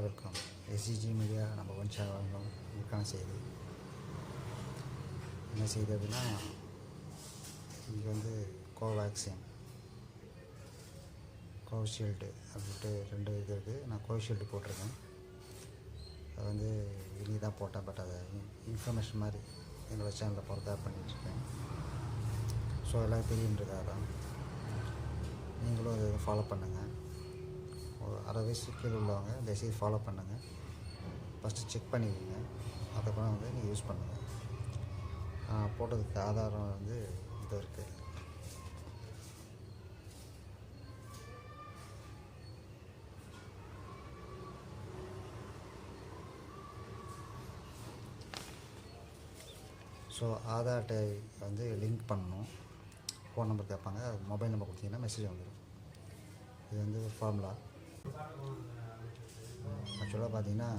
அனைவருக்கும் SCG media நம்ம சேனலும் இதுக்கான செய்தி என்ன செய்தி அப்படின்னா, இன்றைக்கி வந்து கோவேக்சின் கோவிஷீல்டு அப்படின்ட்டு 2 இது இருக்குது. நான் கோவிஷீல்டு போட்டிருக்கேன். அது வந்து இன்றைக்கி தான் போட்டேன். பட் அதை இன்ஃபர்மேஷன் மாதிரி என்னோடய சேனலில் போகிறதா பண்ணிகிட்ருக்கேன். ஸோ எல்லாம் தெரியுன்றதாக தான் நீங்களும் அதை ஃபாலோ பண்ணுங்கள். ஒரு 60 வயசு கீழே உள்ளவங்க தயவுசெய்து ஃபாலோ பண்ணுங்கள். ஃபஸ்ட்டு செக் பண்ணிக்கோங்க, அதுக்கப்புறம் வந்து நீங்கள் யூஸ் பண்ணுங்கள். போட்டதுக்கு ஆதாரம் வந்து இது இருக்குது. ஸோ ஆதார் அட்டை வந்து லிங்க் பண்ணணும். ஃபோன் நம்பர் கேட்பாங்க, அது மொபைல் நம்பர் கொடுத்தீங்கன்னா மெசேஜ் வந்துடும். இது வந்து ஒரு ஃபார்முலா. ஆக்சுவலாக பார்த்தீங்கன்னா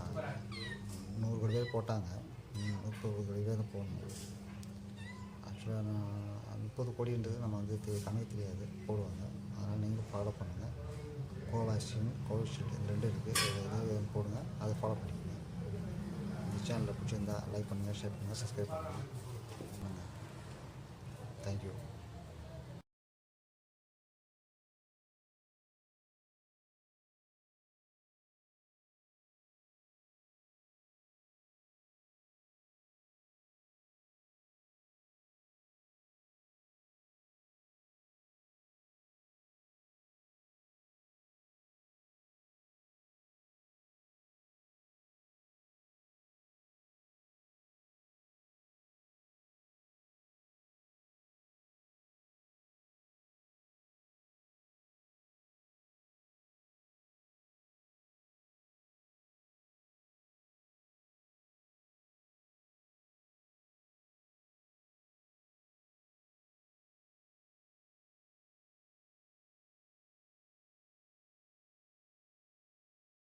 100 கோடி பேர் போட்டாங்க. 30 கோடி பேர் போடணும். ஆக்சுவலாக நான் 30 கோடின்றது நம்ம வந்து கணக்கு தெரியாது, போடுவாங்க. அதனால் நீங்களும் ஃபாலோ பண்ணுங்கள். கோவேக்சின் கோவிஷீல்டு இது 2 இருக்குது. எது போடுங்க, அதை ஃபாலோ பண்ணிக்கோங்க. இந்த சேனலில் பிடிச்சிருந்தா லைக் பண்ணுங்கள், ஷேர் பண்ணுங்கள், சப்ஸ்கிரைப் பண்ணுங்கள். தேங்க்யூ.